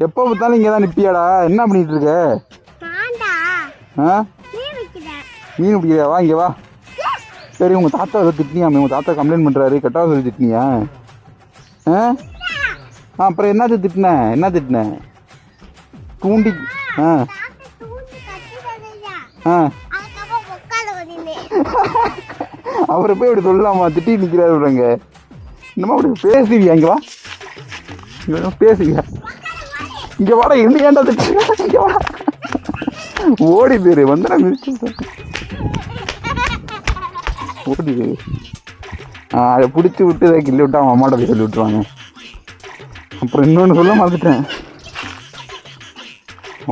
எப்போ பார்த்தாலும் இங்கே தான் நிற்பியாடா? என்ன பண்ணிட்டு இருக்க? மீன் பிடிக்கிறியா? வா இங்கே வா. சரி உங்கள் தாத்தா ஏதோ திட்டினியாமே, உங்கள் தாத்தா கம்ப்ளைண்ட் பண்ணுறாரு, கெட்டாவது சொல்லி திட்டினியா? அப்புறம் என்னது திட்டினேன்? என்ன திட்டினேன்? தூண்டி அவரை போய் இப்படி சொல்லலாமா? திட்டி நிற்கிறாருங்க. என்னமா அப்படி பேசுவியா? இங்கே வா, பேசுவியா? இங்கே வாடா, என்ன ஏன்டா திட்டு? இங்கே வா, ஓடி பேரு வந்து நான் ஓடி பேரு. அதை பிடிச்சி விட்டு இதை கிள்ளி விட்டு அவன் அம்மாட்ட போய் சொல்லி விட்டுருவாங்க. அப்புறம் இன்னொன்று சொல்ல மறந்துட்டேன்,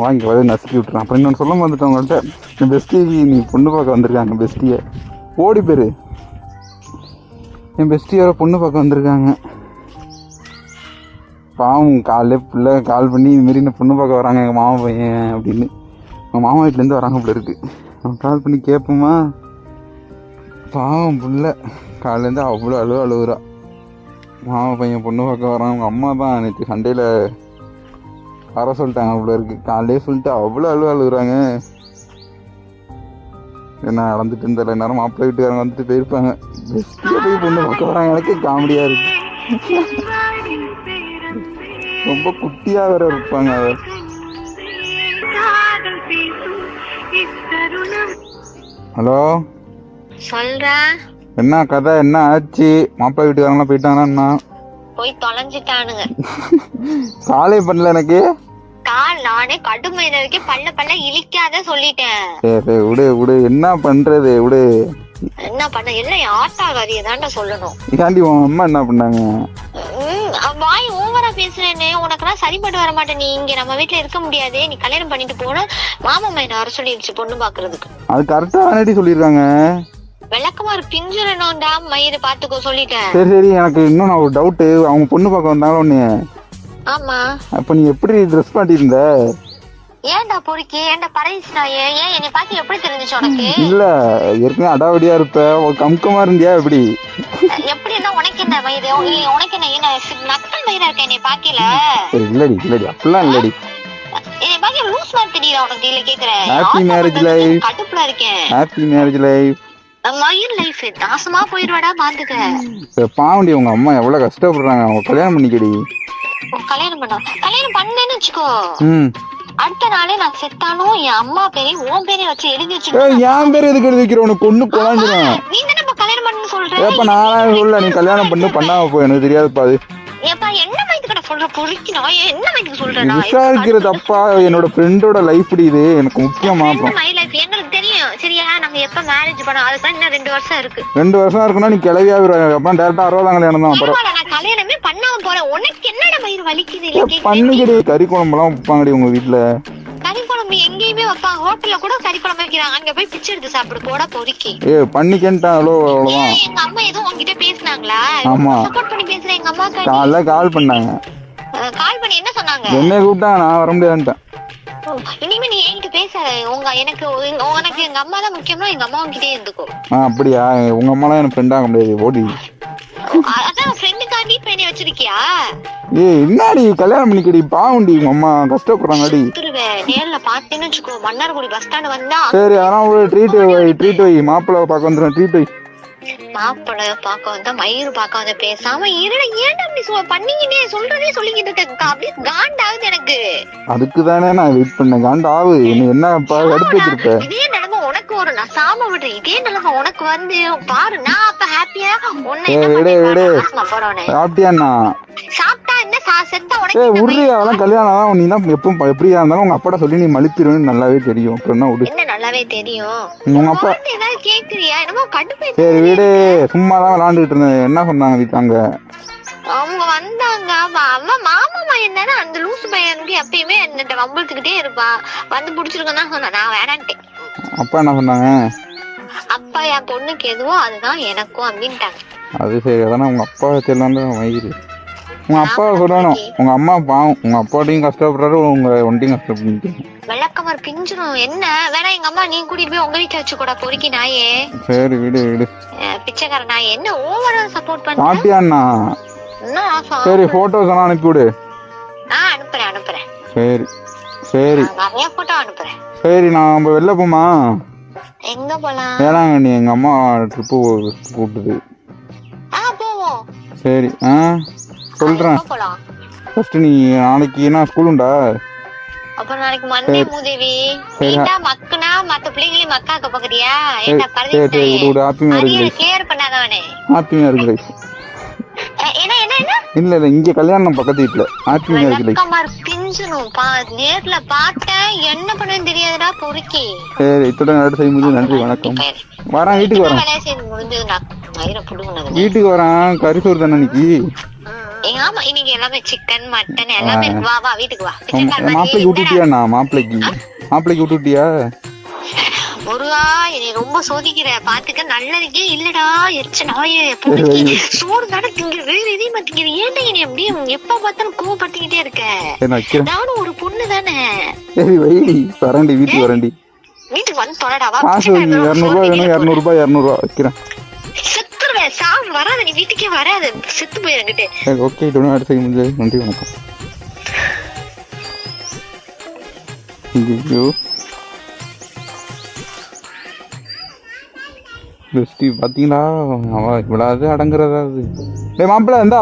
வாங்கி வந்து நசுக்கி விட்டுறான். அப்புறம் இன்னொன்று சொல்ல மறந்துட்டேன் உங்கள்கிட்ட. என் பெஸ்டி நீ பொண்ணு பார்க்க வந்திருக்காங்க. பெஸ்டியை ஓடி பேரு, என் பெஸ்டியோட பொண்ணு பார்க்க வந்திருக்காங்க. பாவம் காலையிலே பிள்ளை கால் பண்ணி இதுமாரி இந்த பொண்ணு பார்க்க வராங்க எங்கள் மாமா பையன் அப்படின்னு. எங்கள் மாமா வீட்டிலேருந்து வராங்க போல இருக்கு. அவன் கால் பண்ணி கேட்போமா? பாவம் பிள்ளை காலையிலேருந்து அவ்வளோ அழுவுறா. மாமா பையன் பொண்ணு பார்க்க வரான். அவங்க அம்மா தான் நேற்று சண்டையில் வர சொல்லிட்டாங்க அவ்வளோ இருக்கு. காலையிலே சொல்லிட்டு அவ்வளோ அழுகுறாங்க. என்ன நடந்துட்டு இருந்தால நேரம் மாப்பிள்ளை வீட்டுக்காரங்க வந்துட்டு போயிருப்பாங்க. பெஸ்டியை போய் பொண்ணு பார்க்க வராங்க. எனக்கு காமெடியாக இருக்கு. ரொம்ப குட்டியாக வேற இருப்பாங்க. ஹலோ சொல்றா, என்ன கதை? என்ன ஆச்சு? மாப்பிள்ளை வீட்டுக்காரங்களாம் போயிட்டாங்கன்னா? போய் தொலைஞ்சிட்டானுங்க. காலே பண்ணல எனக்கு. நானே கடுமை வரைக்கும் பல்ல இழிக்காத சொல்லிட்டேன். சரி விடு, என்ன பண்றது விடு. என்ன பண்ண எல்லாம் ஆட்டாகாரிய தான்டா சொல்லணும். ஏன்டி உன் அம்மா என்ன பண்ணாங்க? வாய் ஓவரா பேசுறேன்னு உனக்கெல்லாம் சரிப்பட்டு வர மாட்டேன். நீ இங்க நம்ம வீட்டுல இருக்க முடியாது, நீ கல்யாணம் பண்ணிட்டு போன. மாமா மையனை வர சொல்லிடுச்சு பொண்ணு பாக்குறதுக்கு. அது கரெக்டா தானடி சொல்லிருக்காங்க. விளக்கமா ஒரு பிஞ்சுடணும்டா மயிறு பாத்துக்கோ சொல்லிட்டேன். சரி எனக்கு இன்னும் ஒரு டவுட். அவங்க பொண்ணு பார்க்க வந்தாங்க ஒண்ணு. ஆமா, அப்ப நீ எப்படி ட்ரெஸ் பண்ணிருந்த? ஏன்டா பொறுக்கி, ஏன்டா பரேசினா? ஏன் என்னை பார்த்து எப்படி தெரிஞ்சுச்சு உனக்கு? இல்ல ஏற்கனவே அடாவடியா இருப்ப, கம்கமா இருந்தியா எப்படி? எப்படின்னா உனக்கு என்ன மயிறு? உனக்கு என்ன நக்கல் மயிரா இருக்க என்னை பாக்கல? இல்லடி அப்படிலாம் இல்லடி. என்னை பாக்க லூஸ் மாதிரி தெரியுதா உனக்கு? இல்ல கேக்குறேன். Happy marriage life. கடுப்புல இருக்கேன். Happy marriage life. மயிர் லைஃப் நாசமா போயிடுவாடா பாத்துக்க. பாவண்டி உங்க அம்மா எவ்வளவு கஷ்டப்படுறாங்க. அவங்க கல்யாணம் பண்ணிக்கடி. கல்யாணம் பண்ணேன்னு வச்சுக்கோ, அடுத்த நாளே நான் செத்தாலும் என் அம்மா பேரையும் உன் பேரையும் வச்சு எழுதி வச்சு. என் பேர் எதுக்கு எழுதி வைக்கிற? உனக்கு பொண்ணு குழந்தைங்க. நீ தானே கல்யாணம் பண்ணு சொல்ற. ஏப்ப நான் சொல்ல, நீ கல்யாணம் பண்ணாம போ, எனக்கு தெரியாதுப்பா. அது ஏப்பா என்ன மைத்துக்கிட்ட சொல்ற பொறுக்கி நான் என்ன மைத்துக்கு சொல்றேன்? விசாரிக்கிறது தப்பா? என்னோட ஃப்ரெண்டோட லைஃப் இது எனக்கு முக்கியமா. மை லைஃப் எங்களுக்கு தெரியும் சரியா? நாங்க எப்ப மேரேஜ் பண்ணோம் அதுதான் இன்னும் 2 வருஷம் இருக்கு. 2 வருஷம் இருக்குன்னா நீ கிளவியா அப்புறம் டேரக்டா 60ஆம் கல்யாணம் தான். அப்புறம் நான் கல்யாணமே பண்ணாம போறேன். உனக்கு என்னடா மயிறு வலிக்குது? பண்ணிக்கிடி. கறி குழம்புலாம் வைப்பாங்கடி உங்க வீட்டுல. கறி குழம்பு எங்கேயுமே வைப்பாங்க. ஹோட்டல்ல கூட கறி குழம்பு வைக்கிறாங்க. அங்க போய் பிச்சை எடுத்து சாப்பிடு போடா பொறுக்கி. பண்ணிக்கேன்ட்டா. அவ்வளவுதான். எங்க அம்மா எதுவும் உங்ககிட்ட பேசினாங்களா? ஆமா, சப்போர்ட் பண்ணி பேசுறேன். எங்க அம்மா கால் பண்ணாங்க. கால் பண்ணி என்ன சொன்னாங்க? என்ன கூப்பிட்டா நான் வர முடியாதுன்ட்டேன். இனிமே நீ என்கிட்ட பேச. எனக்கு எங்க அம்மா தான் முக்கியமா. எங்க அம்மா உங்ககிட்டே இருந்துக்கோ. அப்படியா? உங்க அம்மாலாம் எனக்கு ஃப்ரெண்ட் ஆக முடியாது. ஓடி. அதான் ஃப்ரெண்டுக்காண்டி பண்ணி வச்சிருக்கியா? என்னடி கல்யாணம் பண்ணிக்கடி. பாவுண்டி உங்க அம்மா கஷ்டப்படுறாங்கடி. நேர்ல பாத்தேன்னு வச்சுக்கோ, மன்னார்குடி பஸ் ஸ்டாண்ட் வந்தா. சரி அதெல்லாம் ஒரு ட்ரீட் வை. மாப்பிள்ளை பார்க்க வந்துடும். ட்ரீட் வை. மாப்பிள்ளை பார்க்க வந்தா மயிறு பார்க்க வந்த பேசாம இருட. ஏன்டா அப்படி பண்ணீங்கன்னே சொல்றதே சொல்லிக்கிட்டு இருக்க. அப்படியே காண்டாகுது எனக்கு. அதுக்கு தானே நான் வெயிட் பண்ணேன். காண்டாவு என்ன அடுத்து வச்சிருப்ப? இதே நிலைமை உனக்கு ஒரு நான் சாம விடுறேன். இதே நிலைமை உனக்கு வந்து பாரு. நான் அப்ப ஹாப்பியா உன்னை சாப்பிட்டியாண்ணா? சாப்பிட்டா என்ன செத்தா உனக்கு உருளி. அதெல்லாம் கல்யாணம் தான். நீ தான் எப்பவும் எப்படியா இருந்தாலும் உங்க அப்பாட்ட சொல்லி நீ மலித்திருன்னு நல்லாவே தெரியும். அப்புறம் என்ன நல்லாவே தெரியும். உங்க அப்பா ஏதாவது கேக்குறியா? என்னமோ கடுப்பு. சரி வீடு. சும்மா தான் விளாண்டுட்டு இருந்தேன். என்ன சொன்னாங்க வீட்டாங்க? அவங்க வந்தாங்க. அவன் மாமா பையன் தானே. அந்த லூசு பையனுக்கு எப்பயுமே என்னட்ட வம்புத்துக்கிட்டே இருப்பான். வந்து புடிச்சிருக்கேன்னு தான் சொன்னேன். நான் வேணான்ட்டேன். அப்பா என்ன சொன்னாங்க? அப்பா என் பொண்ணுக்கு எதுவோ அதுதான் எனக்கும் அப்படின்ட்டாங்க. அது சரி. அதானே உங்க அப்பா தெரியலாம் மயிறு. உங்க அப்பா சொல்லணும். உங்க அம்மா பாவம். உங்க அப்பாட்டையும் கஷ்டப்படுறாரு, உங்க ஒன்றையும் கஷ்டப்பட்டு. வெள்ளக்கமர் பிஞ்சிரும். என்ன வேணா எங்க அம்மா நீ கூட்டிட்டு போய் உங்க வீட்டுல வச்சு கூட பொறுக்கி நாயே. சரி வீடு. பிச்சைக்கார நாய் என்ன ஓவரா சப்போர்ட் பண்ண. சாப்பிட்டியாண்ணா? சரி போட்டோஸ் எல்லாம் அனுப்பிவிடு. அனுப்புறேன். சரி சரி நான் நிறைய போட்டோ அனுப்புறேன். சரி நான் நம்ம வெளில போமா? எங்க போலாம்? வேளாங்கண்ணி எங்கள் அம்மா ட்ரிப்பு கூப்பிட்டுது. போவோம். சரி சொல்கிறேன். போலாம். ஃபஸ்ட்டு நீ நாளைக்கு என்ன ஸ்கூல் உண்டா? அப்புறம் நாளைக்கு மண்டே மூதேவி. நீட்டா மக்கனா மத்த பிள்ளைங்களையும் மக்காக்க பாக்குறியா? என்ன சரி சரி விடு ஹாப்பியாக இருக்கு. கேர் பண்ணாதவனே. ஹாப்பியாக இருக்கு ரைஸ். என்ன என்ன என்ன? இல்ல இல்ல இங்க கல்யாணம் பக்கத்து வீட்டுல. ஹாப்பியாக இருக்கு ரைஸ். பிஞ்சுனும் நேர்ல பார்த்தேன் என்ன பண்ணுன்னு தெரியாதுடா பொறுக்கி. சரி இத்துடன் அடுத்த செய்யும்போது நன்றி வணக்கம். வரேன் வீட்டுக்கு வரேன். வேலையை செய்து முடிஞ்சதுடா. வீட்டுக்கு வரேன். கறிசோறு தானே இன்னைக்கு? ஆமா இன்னைக்கு எல்லாமே சிக்கன் மட்டன் எல்லாமே. வா வா வீட்டுக்கு வா. மாப்பிள்ளைக்கு விட்டுட்டியா? நான் மாப்பிள்ளைக்கு விட்டுட்டியா? முருகா என்னை ரொம்ப சோதிக்கிற பாத்துக்க. நல்லதுக்கே இல்லடா எரிச்சனாயே. சோறு தானே திங்க வேற எதையும் மாத்திக்கிற. ஏன்டா என்னை அப்படியே எப்ப பார்த்தாலும் கோவப்படுத்திக்கிட்டே இருக்க? நானும் ஒரு பொண்ணு தானே. சரி வை வரண்டி வீட்டுக்கு வரண்டி. வீட்டுக்கு வந்து தொலைடாவா. காசு 200 ரூபாய் வேணும். 200 ரூபாய் வைக்கிறேன். செத்துருவேன். சாவு வராது. நீ வீட்டுக்கே வராது. செத்து போயிருங்கிட்டு. ஓகே இத்துடன் அடுத்த செய்யும்போது நன்றி வணக்கம். ஐயோ பெஸ்டி பார்த்தீங்களா? அவன் இவ்வளவு அடங்குறதாவது. மாப்பிள்ள இருந்தா